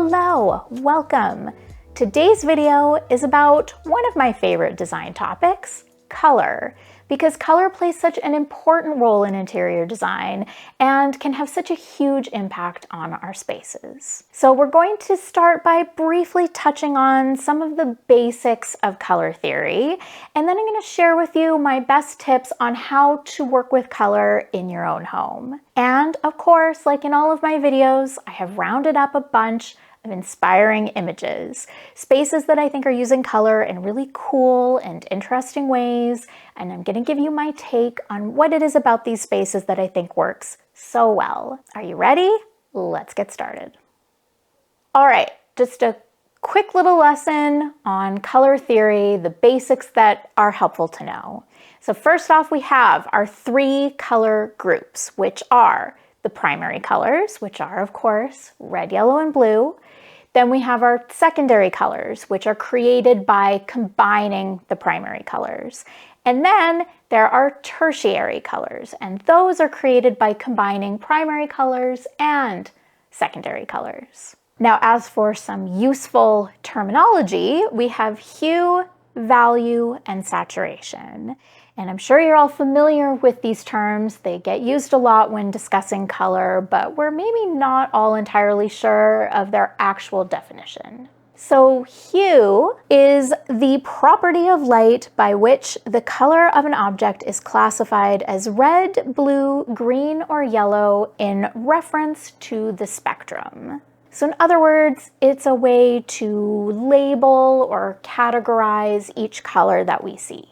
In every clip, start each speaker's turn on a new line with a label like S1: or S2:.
S1: Hello, welcome. Today's video is about one of my favorite design topics, color, because color plays such an important role in interior design and can have such a huge impact on our spaces. So we're going to start by briefly touching on some of the basics of color theory, and then I'm going to share with you my best tips on how to work with color in your own home. And of course, like in all of my videos, I have rounded up a bunch of inspiring images, spaces that I think are using color in really cool and interesting ways, and I'm going to give you my take on what it is about these spaces that I think works so well. Are you ready? Let's get started. All right, just a quick little lesson on color theory, the basics that are helpful to know. So first off, we have our three color groups, which are the primary colors, which are, of course, red, yellow, and blue. Then we have our secondary colors, which are created by combining the primary colors. And then there are tertiary colors, and those are created by combining primary colors and secondary colors. Now, as for some useful terminology, we have hue, value, and saturation. And I'm sure you're all familiar with these terms. They get used a lot when discussing color, but we're maybe not all entirely sure of their actual definition. So hue is the property of light by which the color of an object is classified as red, blue, green, or yellow in reference to the spectrum. So in other words, it's a way to label or categorize each color that we see.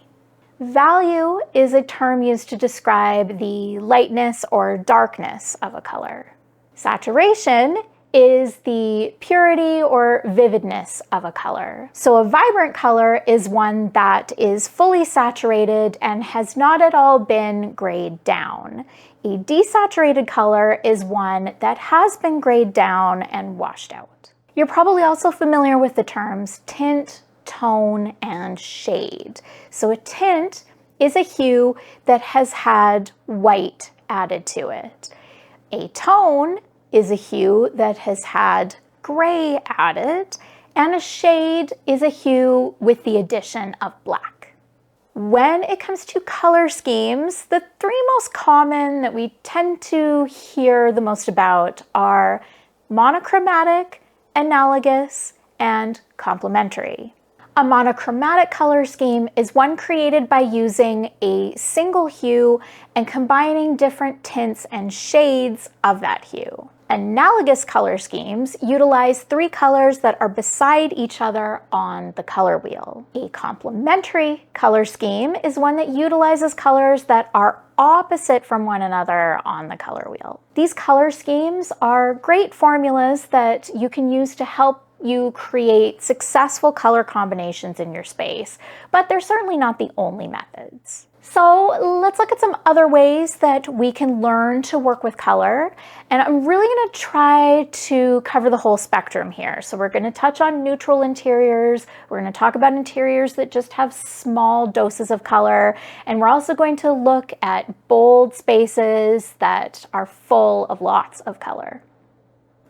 S1: Value is a term used to describe the lightness or darkness of a color. Saturation is the purity or vividness of a color. So a vibrant color is one that is fully saturated and has not at all been grayed down. A desaturated color is one that has been grayed down and washed out. You're probably also familiar with the terms tint, tone, and shade. So a tint is a hue that has had white added to it. A tone is a hue that has had gray added, and a shade is a hue with the addition of black. When it comes to color schemes, the three most common that we tend to hear the most about are monochromatic, analogous, and complementary. A monochromatic color scheme is one created by using a single hue and combining different tints and shades of that hue. Analogous color schemes utilize three colors that are beside each other on the color wheel. A complementary color scheme is one that utilizes colors that are opposite from one another on the color wheel. These color schemes are great formulas that you can use to help you create successful color combinations in your space, but they're certainly not the only methods. So let's look at some other ways that we can learn to work with color. And I'm really going to try to cover the whole spectrum here. So we're going to touch on neutral interiors. We're going to talk about interiors that just have small doses of color. And we're also going to look at bold spaces that are full of lots of color.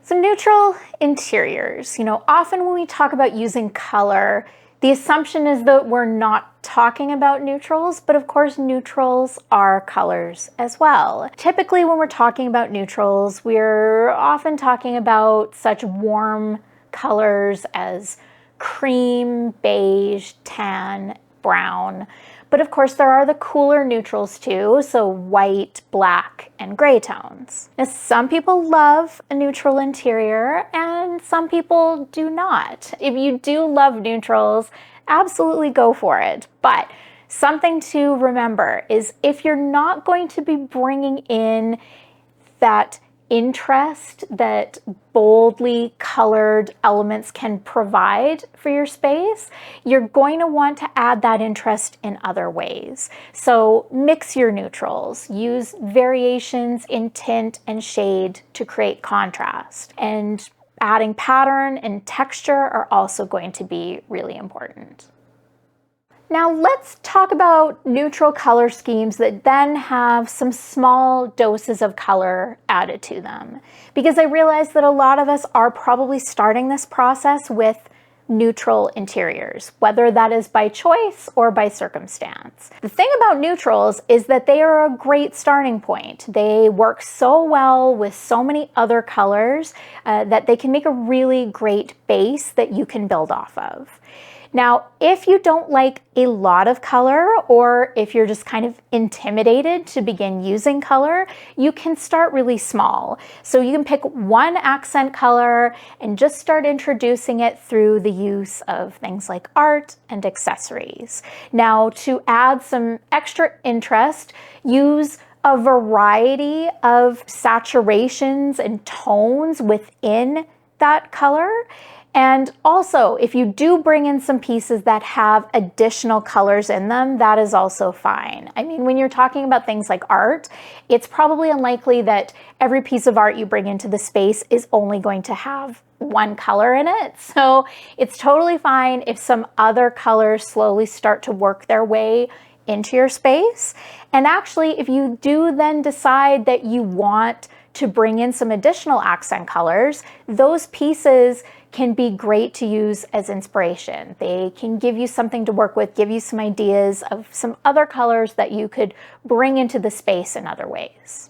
S1: So neutral interiors, often when we talk about using color, the assumption is that we're not talking about neutrals, but of course neutrals are colors as well. Typically when we're talking about neutrals, we're often talking about such warm colors as cream, beige, tan, brown. But of course there are the cooler neutrals too, so white, black, and gray tones. Now some people love a neutral interior and some people do not. If you do love neutrals, absolutely go for it. But something to remember is if you're not going to be bringing in that interest that boldly colored elements can provide for your space, you're going to want to add that interest in other ways. So mix your neutrals, use variations in tint and shade to create contrast, and adding pattern and texture are also going to be really important. Now let's talk about neutral color schemes that then have some small doses of color added to them. Because I realize that a lot of us are probably starting this process with neutral interiors, whether that is by choice or by circumstance. The thing about neutrals is that they are a great starting point. They work so well with so many other colors that they can make a really great base that you can build off of. Now, if you don't like a lot of color, or if you're just kind of intimidated to begin using color, you can start really small. So you can pick one accent color and just start introducing it through the use of things like art and accessories. Now, to add some extra interest, use a variety of saturations and tones within that color. And also, if you do bring in some pieces that have additional colors in them, that is also fine. I mean, when you're talking about things like art, it's probably unlikely that every piece of art you bring into the space is only going to have one color in it. So it's totally fine if some other colors slowly start to work their way into your space. And actually, if you do then decide that you want to bring in some additional accent colors, those pieces can be great to use as inspiration. They can give you something to work with, give you some ideas of some other colors that you could bring into the space in other ways.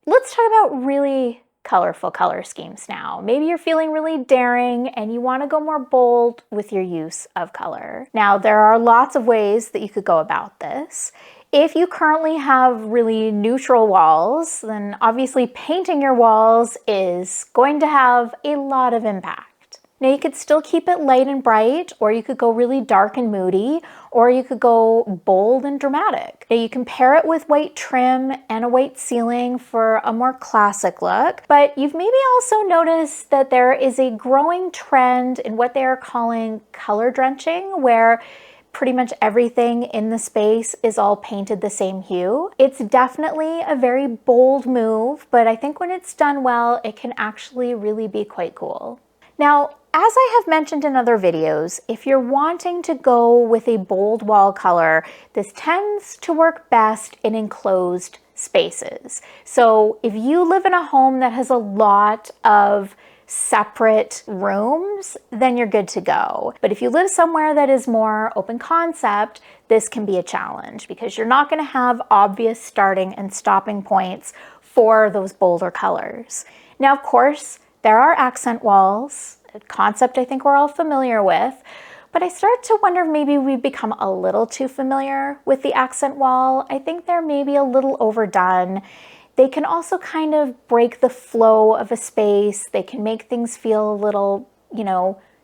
S1: Let's talk about really colorful color schemes now. Maybe you're feeling really daring and you want to go more bold with your use of color. Now, there are lots of ways that you could go about this. If you currently have really neutral walls, then obviously painting your walls is going to have a lot of impact. Now you could still keep it light and bright, or you could go really dark and moody, or you could go bold and dramatic. Now you can pair it with white trim and a white ceiling for a more classic look, but you've maybe also noticed that there is a growing trend in what they are calling color drenching, where pretty much everything in the space is all painted the same hue. It's definitely a very bold move, but I think when it's done well, it can actually really be quite cool. Now, as I have mentioned in other videos, if you're wanting to go with a bold wall color, this tends to work best in enclosed spaces. So if you live in a home that has a lot of separate rooms, then you're good to go. But if you live somewhere that is more open concept, this can be a challenge because you're not going to have obvious starting and stopping points for those bolder colors. Now, of course, there are accent walls, a concept I think we're all familiar with, but I start to wonder if maybe we've become a little too familiar with the accent wall. I think they're maybe a little overdone. They can also kind of break the flow of a space. They can make things feel a little,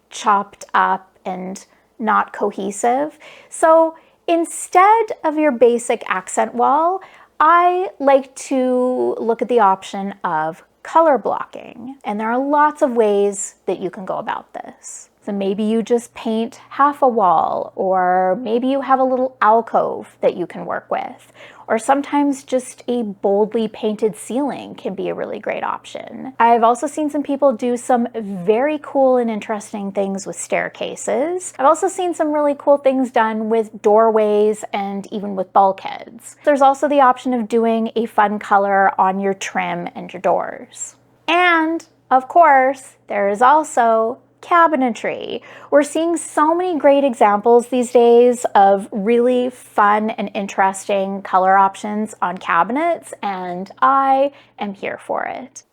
S1: chopped up and not cohesive. So instead of your basic accent wall, I like to look at the option of color blocking. And there are lots of ways that you can go about this. So maybe you just paint half a wall, or maybe you have a little alcove that you can work with. Or sometimes just a boldly painted ceiling can be a really great option. I've also seen some people do some very cool and interesting things with staircases. I've also seen some really cool things done with doorways and even with bulkheads. There's also the option of doing a fun color on your trim and your doors. And of course, there is also cabinetry. We're seeing so many great examples these days of really fun and interesting color options on cabinets, and I am here for it.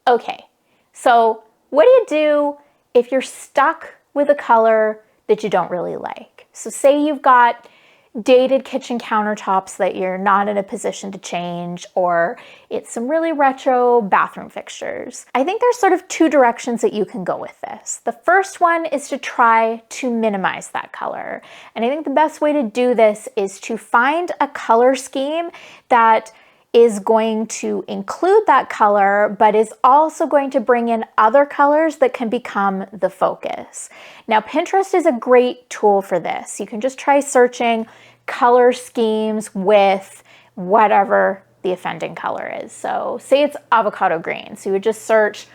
S1: Okay, so what do you do if you're stuck with a color that you don't really like? So say you've got dated kitchen countertops that you're not in a position to change, or it's some really retro bathroom fixtures. I think there's sort of two directions that you can go with this. The first one is to try to minimize that color. And I think the best way to do this is to find a color scheme that is going to include that color, but is also going to bring in other colors that can become the focus. Now, Pinterest is a great tool for this. You can just try searching color schemes with whatever the offending color is. So say it's avocado green. So you would just search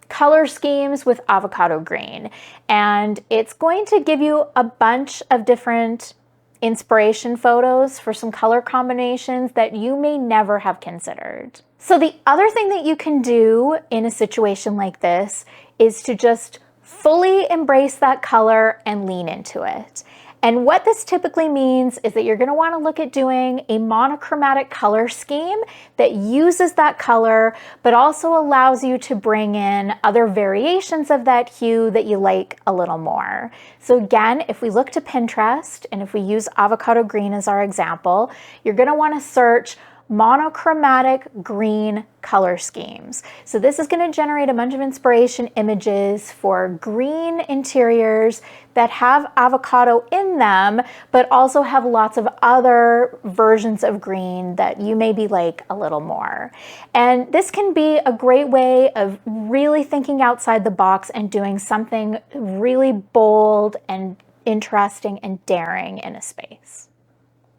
S1: color schemes with avocado green. And it's going to give you a bunch of different inspiration photos for some color combinations that you may never have considered. So the other thing that you can do in a situation like this is to just fully embrace that color and lean into it. And what this typically means is that you're going to want to look at doing a monochromatic color scheme that uses that color, but also allows you to bring in other variations of that hue that you like a little more. So again, if we look to Pinterest, and if we use avocado green as our example, you're going to want to search monochromatic green color schemes. So this is going to generate a bunch of inspiration images for green interiors that have avocado in them, but also have lots of other versions of green that you maybe like a little more. And this can be a great way of really thinking outside the box and doing something really bold and interesting and daring in a space.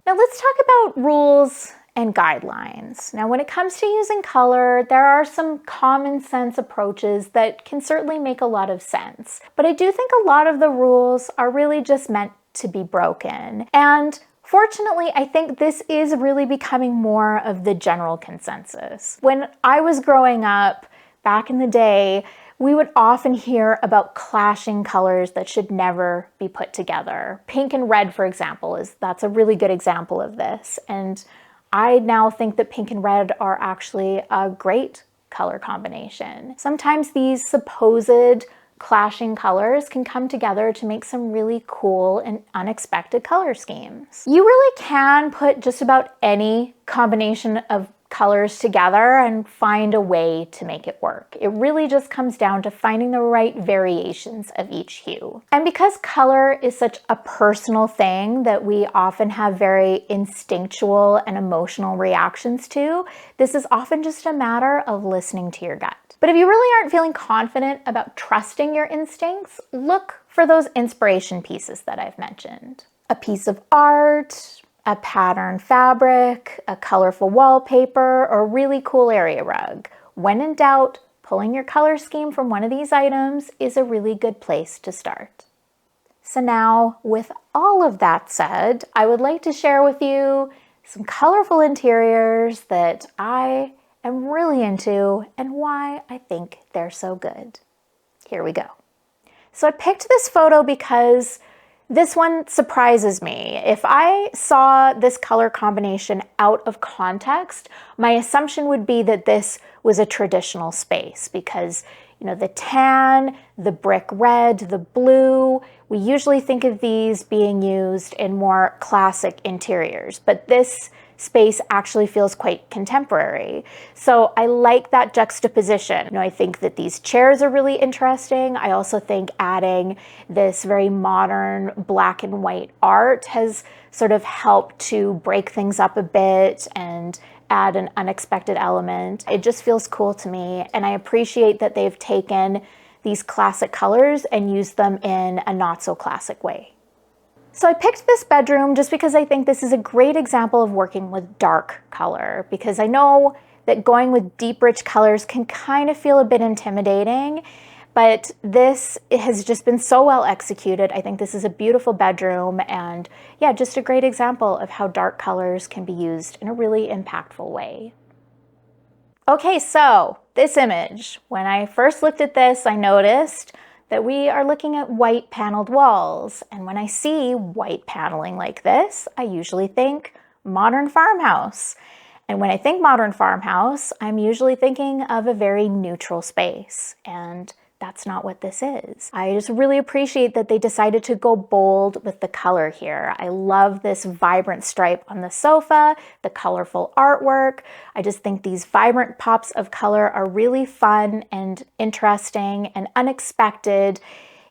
S1: Now let's talk about rules and guidelines. Now, when it comes to using color, there are some common sense approaches that can certainly make a lot of sense. But I do think a lot of the rules are really just meant to be broken. And fortunately, I think this is really becoming more of the general consensus. When I was growing up back in the day, we would often hear about clashing colors that should never be put together. Pink and red, for example, that's a really good example of this. And I now think that pink and red are actually a great color combination. Sometimes these supposed clashing colors can come together to make some really cool and unexpected color schemes. You really can put just about any combination of colors together and find a way to make it work. It really just comes down to finding the right variations of each hue. And because color is such a personal thing that we often have very instinctual and emotional reactions to, this is often just a matter of listening to your gut. But if you really aren't feeling confident about trusting your instincts, look for those inspiration pieces that I've mentioned. A piece of art, a pattern fabric, a colorful wallpaper, or a really cool area rug. When in doubt, pulling your color scheme from one of these items is a really good place to start. So now, with all of that said, I would like to share with you some colorful interiors that I am really into and why I think they're so good. Here we go. So I picked this photo because this one surprises me. If I saw this color combination out of context, my assumption would be that this was a traditional space because, you know, the tan, the brick red, the blue, we usually think of these being used in more classic interiors, but this space actually feels quite contemporary. So I like that juxtaposition. You know, I think that these chairs are really interesting. I also think adding this very modern black and white art has sort of helped to break things up a bit and add an unexpected element. It just feels cool to me, and I appreciate that they've taken these classic colors and used them in a not so classic way. So I picked this bedroom just because I think this is a great example of working with dark color, because I know that going with deep, rich colors can kind of feel a bit intimidating, but this has just been so well executed. I think this is a beautiful bedroom and yeah, just a great example of how dark colors can be used in a really impactful way. Okay, so this image, when I first looked at this, I noticed that we are looking at white paneled walls. And when I see white paneling like this, I usually think modern farmhouse. And when I think modern farmhouse, I'm usually thinking of a very neutral space. And that's not what this is. I just really appreciate that they decided to go bold with the color here. I love this vibrant stripe on the sofa, the colorful artwork. I just think these vibrant pops of color are really fun and interesting and unexpected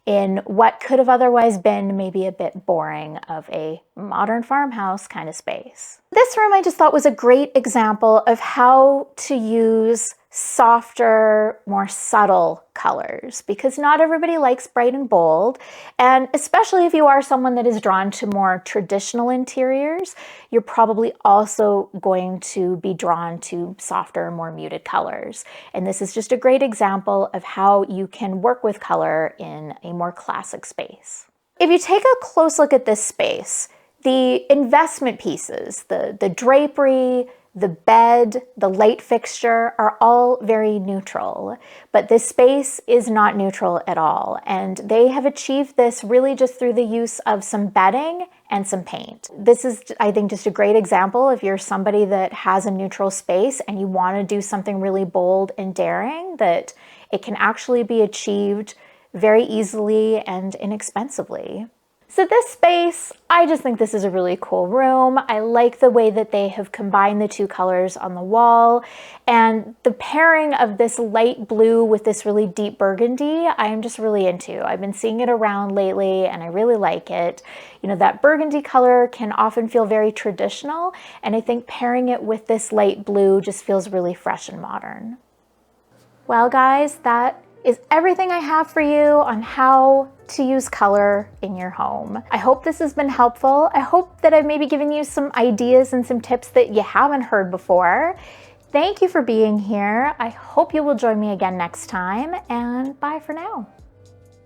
S1: in what could have otherwise been maybe a bit boring of a modern farmhouse kind of space. This room I just thought was a great example of how to use softer, more subtle colors, because not everybody likes bright and bold. And especially if you are someone that is drawn to more traditional interiors, you're probably also going to be drawn to softer, more muted colors. And this is just a great example of how you can work with color in a more classic space. If you take a close look at this space, the investment pieces, the drapery, the bed, the light fixture are all very neutral, but this space is not neutral at all. And they have achieved this really just through the use of some bedding and some paint. This is, I think, just a great example if you're somebody that has a neutral space and you want to do something really bold and daring, that it can actually be achieved very easily and inexpensively. So this space, I just think this is a really cool room. I like the way that they have combined the two colors on the wall, and the pairing of this light blue with this really deep burgundy, I'm just really into. I've been seeing it around lately and I really like it. You know, that burgundy color can often feel very traditional, and I think pairing it with this light blue just feels really fresh and modern. Well, guys, that is everything I have for you on how to use color in your home. I hope this has been helpful. I hope that I've maybe given you some ideas and some tips that you haven't heard before. Thank you for being here. I hope you will join me again next time, and bye for now.